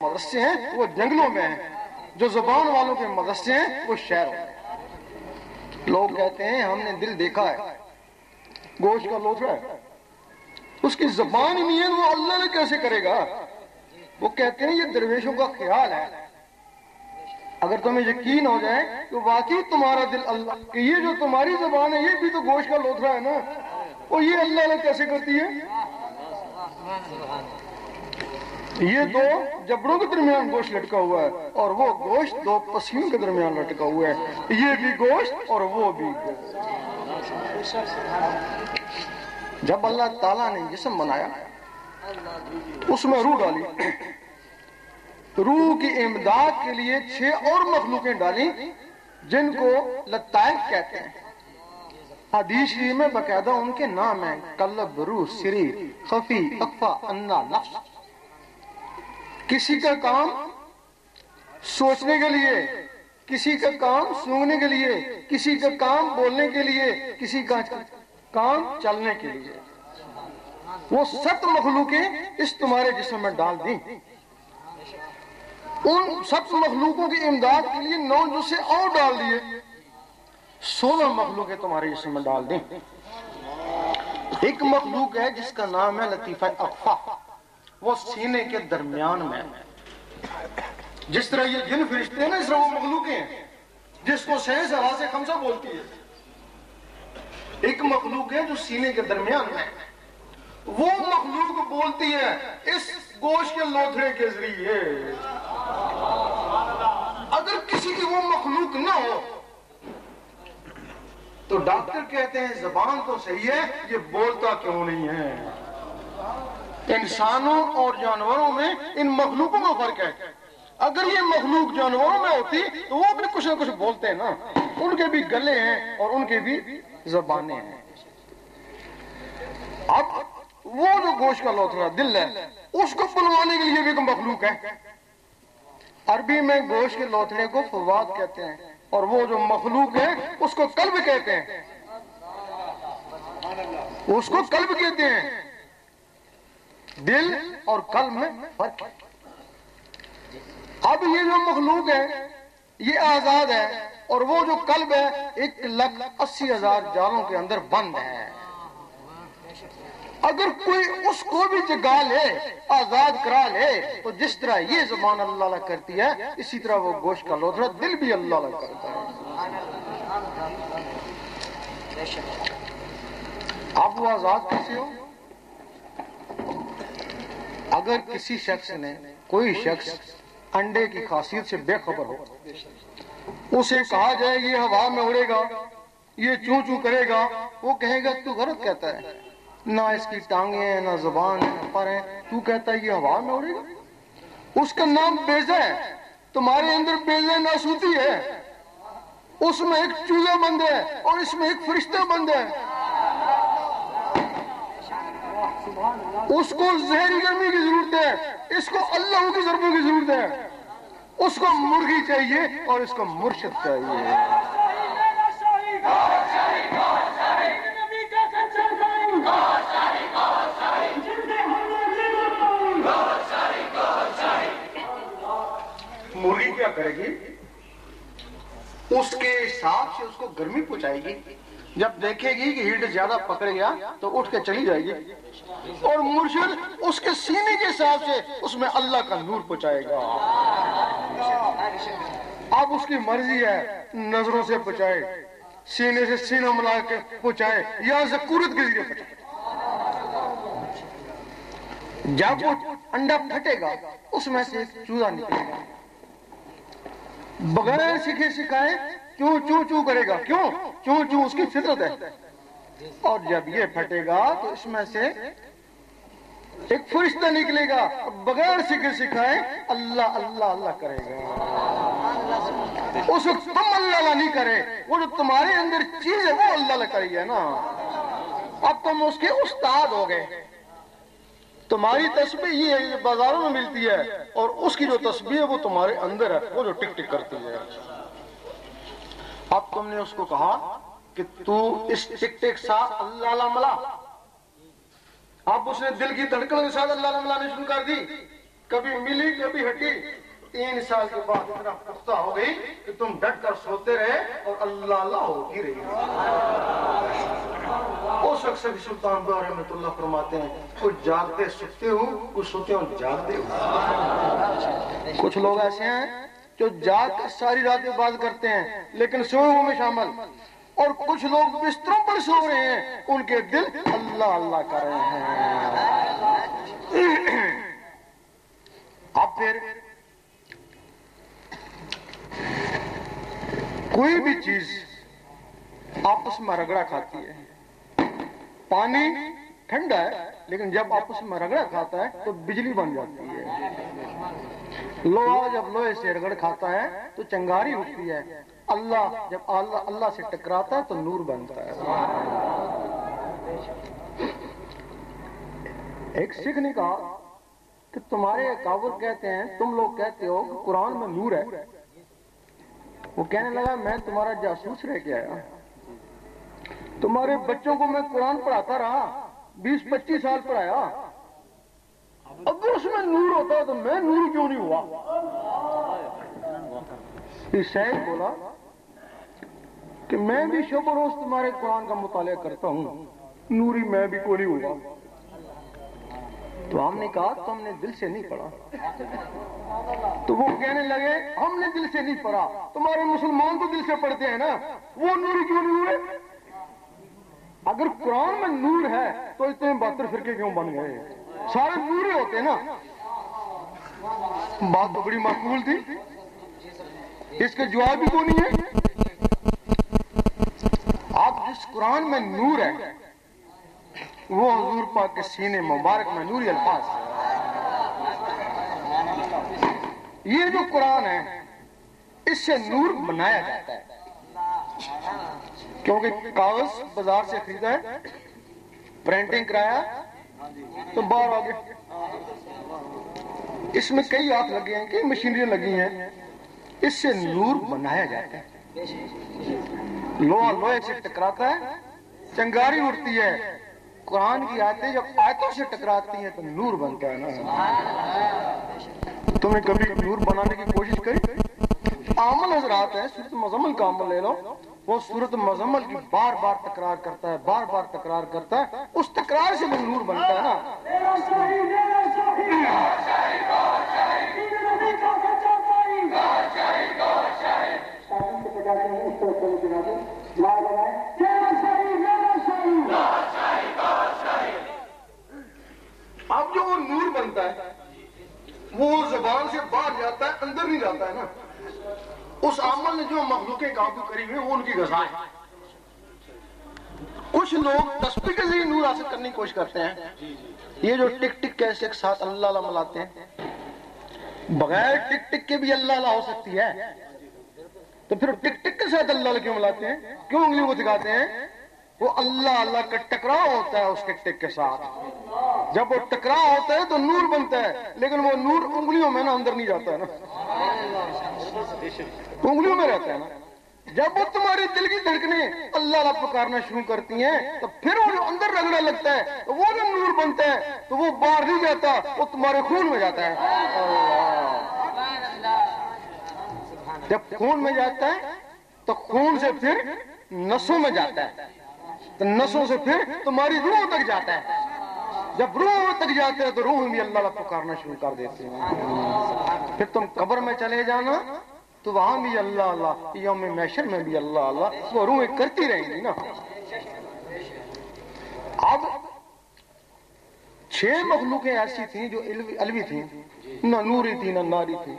مدرسے ہیں وہ جنگلوں میں ہیں، جو زبان والوں کے مدرسے ہیں وہ شہروں میں۔ لوگ کہتے ہیں ہم نے دل دیکھا ہے، گوشت کا لوتھڑا ہے، اس کی زبان ہی نہیں ہے، وہ اللہ نے کیسے کرے گا؟ وہ کہتے ہیں یہ درویشوں کا خیال ہے۔ اگر تمہیں یقین ہو جائے کہ واقعی تمہارا دل اللہ کہ یہ جو تمہاری زبان ہے یہ بھی تو گوشت کا لوتھڑا ہے نا، اور یہ اللہ نے کیسے کرتی ہے؟ یہ دو جبڑوں کے درمیان گوشت لٹکا ہوا ہے، اور وہ گوشت دو پسلیوں کے درمیان لٹکا ہوا ہے، یہ بھی گوشت اور وہ بھی گوشت۔ جب اللہ تعالیٰ نے جسم بنایا اس میں روح ڈالی، روح کی امداد کے لیے 6 اور مخلوقیں ڈالیں جن کو لطائف کہتے ہیں۔ حدیث شریف میں باقاعدہ ان کے نام ہیں: قلب، روح، سریر، خفی، اخفا، انا، نفس۔ کسی کا کام سوچنے کے لیے، کسی کا کام سونگنے کے لیے، کسی کا کام بولنے کے لیے، کسی کا کام چلنے کے لیے۔ وہ 7 مخلوقیں اس تمہارے جسم میں ڈال دیں۔ ان 7 مخلوقوں کی امداد کے لیے 9 جسے اور ڈال دیے، 16 مخلوقیں تمہارے جسم میں ڈال دیں۔ ایک مخلوق ہے جس کا نام ہے لطیفہ اخفا، وہ سینے کے درمیان میں۔ جس طرح یہ جن فرشتے ہیں نا، اس طرح وہ مخلوقیں ہیں جس کو سینس ہوا سے خمسہ بولتی ہے۔ ایک مخلوق ہے جو سینے کے درمیان میں، وہ مخلوق بولتی ہے اس گوشت کے لوتھڑے کے ذریعے۔ اگر کسی کی وہ مخلوق نہ ہو تو ڈاکٹر کہتے ہیں زبان تو صحیح ہے، یہ بولتا کیوں نہیں ہے؟ انسانوں اور جانوروں میں ان مخلوقوں کا فرق ہے۔ اگر یہ مخلوق جانوروں میں ہوتی تو وہ بھی کچھ نہ کچھ بولتے ہیں نا، ان کے بھی گلے ہیں اور ان کے بھی زبانیں ہیں۔ اب وہ جو گوشت کا لوتھڑا دل ہے، اس کو بنوانے کے لیے بھی ایک مخلوق ہے۔ عربی میں گوشت کے لوتھڑے کو فواد کہتے ہیں، اور وہ جو مخلوق ہے اس کو قلب کہتے ہیں، اس کو قلب کہتے ہیں۔ دل اور قلب میں فرق ہے۔ اب یہ جو مخلوق ہے یہ آزاد ہے، اور وہ جو قلب ہے 1,80,000 جالوں کے اندر بند ہے۔ اگر کوئی اس کو بھی جگا لے، آزاد کرا لے، تو جس طرح یہ زبان اللہ اللہ کرتی ہے، اسی طرح وہ گوشت کا لوتھڑا دل بھی اللہ اللہ کرتا ہے۔ اب وہ آزاد کیسے ہو؟ اگر کسی شخص نے، کوئی شخص انڈے کی خاصیت سے بے خبر ہو، اسے کہا جائے یہ ہوا میں اڑے گا، یہ چوں چوں کرے گا، وہ کہے گا تو غلط کہتا ہے، نہ اس کی ٹانگیں ہیں، نہ زبان ہے، نہ پر ہے، تو کہتا ہے یہ ہوا میں اڑے گا۔ اس کا نام بیضہ ہے، تمہارے اندر بیضہ ناسوتی ہے، اس میں ایک چوزا بند ہے اور اس میں ایک فرشتہ بند ہے۔ اس کو زہری گرمی کی ضرورت ہے، اس کو اللہ کی ضربوں کی ضرورت ہے، اس کو مرغی چاہیے اور اس کو مرشد چاہیے۔ مرغی کیا کرے گی؟ اس کے حساب سے اس کو گرمی پہنچائے گی، جب دیکھے گی کہ ہیٹ زیادہ پکڑ گیا تو اٹھ کے چلی جائے گی، اور مرشد اس کے سینے کے حساب سے اس میں اللہ کا نور پہنچائے گا۔ اب اس کی مرضی ہے نظروں سے پہنچائے، سینے سے سینہ ملا کے پہنچائے، یا ذکورت کے ذریعے پہنچائے۔ جب وہ انڈا پھٹے گا اس میں سے ایک چوزا نکلے گا، بغیر سیکھے سکھائے چوں چوں چوں کرے گا، کیوں؟ چوں چوں اس کی فطرت ہے۔ اور جب یہ پھٹے گا تو اس میں سے ایک فرشتہ نکلے گا، بغیر سیکھے سکھائے اللہ اللہ اللہ کرے گا۔ اس وقت تم اللہ اللہ نہیں کرے، وہ جو تمہارے اندر چیز ہے وہ اللہ اللہ کری ہے نا۔ اب تم اس کے استاد ہو گئے۔ تمہاری تسبیح یہ ہے جو بازاروں میں ملتی ہے، اور اس کی جو تسبیح ہے وہ تمہارے اندر ہے، وہ جو ٹک ٹک کرتی ہے۔ اب تم نے اس کو کہا کہ تو اس ٹک ٹک ساتھ اللہ اللہ ملا، اب اس نے دل کی دھڑکن کے ساتھ اللہ اللہ ملانے شروع کر دی، کبھی ملی کبھی ہٹی، 3 سال کے بعد اتنا پختہ ہو گئی کہ تم ڈٹ کر سوتے رہے اور اللہ اللہ ہوتی رہی۔ اس وقت سلطان باہر رحمۃ اللہ فرماتے ہیں کچھ جاگتے سکتے ہو، کچھ سوتے ہو جاگتے ہو۔ کچھ لوگ ایسے ہیں جو جاگ کر ساری رات عبادت کرتے ہیں لیکن سوئے میں شامل، اور کچھ لوگ بستروں پر سو رہے ہیں، ان کے دل اللہ اللہ کر رہے ہیں۔ اب پھر کوئی بھی چیز آپس میں رگڑا کھاتی ہے، پانی ٹھنڈا ہے لیکن جب آپس میں رگڑا کھاتا ہے تو بجلی بن جاتی ہے، لوہا جب لوہے سے رگڑ کھاتا ہے تو چنگاری اٹھتی ہے، اللہ جب اللہ سے ٹکراتا ہے تو نور بنتا ہے۔ ایک سکھ نے کہا کہ تمہارے اکابر کہتے ہیں، تم لوگ کہتے ہو کہ قرآن میں نور ہے۔ وہ کہنے لگا میں تمہارا جاسوس رہ کے آیا، تمہارے بچوں کو میں قرآن پڑھاتا رہا، 20-25 سال پڑھایا، اگر اس میں نور ہوتا تو میں نور کیوں نہیں ہوا؟ شاعر بولا کہ میں بھی شب و روز تمہارے قرآن کا مطالعہ کرتا ہوں، نوری میں بھی کوئی نہیں ہوا۔ تو ہم نے کہا تم نے دل سے نہیں پڑھا۔ تو وہ کہنے لگے ہم نے دل سے نہیں پڑھا، تمہارے مسلمان تو دل سے پڑھتے ہیں نا، وہ نور کیوں نہیں ہوئے؟ اگر قرآن میں نور ہے تو اتنے 72 فرقے کیوں بن گئے؟ سارے نور ہی ہوتے ہیں نا۔ بات تو بڑی معقول تھی، اس کا جواب بھی کوئی نہیں ہے۔ اب جس قرآن میں نور ہے وہ حضور پاک کے سینے مبارک میں نوری الفاظ ہے۔ یہ جو قرآن ہے اس سے نور بنایا جاتا ہے، کیونکہ کاغذ بازار سے خریدا ہے، پرنٹنگ کرایا تو باہر آ گئے، اس میں کئی ہاتھ لگے ہیں، کئی مشینریاں لگی ہیں، اس سے نور بنایا جاتا ہے۔ لوہا لوہے سے ٹکراتا ہے، چنگاری اڑتی ہے، قرآن کی آیتیں جب آیتوں سے ٹکراتی ہیں تو نور بنتا ہے نا۔ تم نے کبھی نور بنانے کی کوشش کری؟ عامل حضرات ہے، سورۃ مزمل کا عمل لے لو، وہ سورۃ مزمل کی بار بار تکرار کرتا ہے، بار بار تکرار کرتا ہے، اس تکرار سے وہ نور بنتا ہے نا۔ اب جو وہ نور بنتا ہے وہ زبان سے باہر جاتا ہے، اندر نہیں جاتا ہے نا۔ اس عمل نے جو مخلوقیں قابو کری ہوئی وہ ان کی غذا ہے۔ کچھ لوگ تسبیح کے ذریعے نور حاصل کرنے کی کوشش کرتے ہیں، یہ جو ٹک ٹک کیسے ایک ساتھ اللہ اللہ ملاتے ہیں، بغیر ٹک ٹک کے بھی اللہ اللہ ہو سکتی ہے، تو پھر ٹک ٹک کے ساتھ اللہ اللہ کیوں ملاتے ہیں، کیوں انگلیوں کو دکھاتے ہیں؟ وہ اللہ اللہ کا ٹکراؤ ہوتا ہے اس ٹک ٹک کے ساتھ، جب وہ ٹکراؤ ہوتا ہے تو نور بنتا ہے، لیکن وہ نور انگلیوں میں نا اندر نہیں جاتا ہے نا، انگلیوں میں رہتا ہے نا۔ جب وہ تمہاری دل کی دھڑکنیں اللہ اللہ پکارنا شروع کرتی ہیں تو پھر وہ جو اندر رگڑا لگتا ہے تو وہ جو نور بنتا ہے تو وہ باہر نہیں جاتا، وہ تمہارے خون میں جاتا ہے۔ جب خون میں جاتا ہے تو خون سے پھر نسوں میں جاتا ہے، تو نسوں سے پھر تمہاری روح تک جاتا ہے، جب روح تک جاتا ہے تو روح بھی اللہ اللہ پکارنا شروع کر دیتے ہیں۔ پھر تم قبر میں چلے جانا تو وہاں بھی اللہ اللہ، یوم محشر میں بھی اللہ اللہ، وہ روحیں کرتی رہیں گی نا۔ اب 6 مخلوقیں ایسی تھیں جو علوی تھیں، نہ نوری تھی نہ ناری تھی۔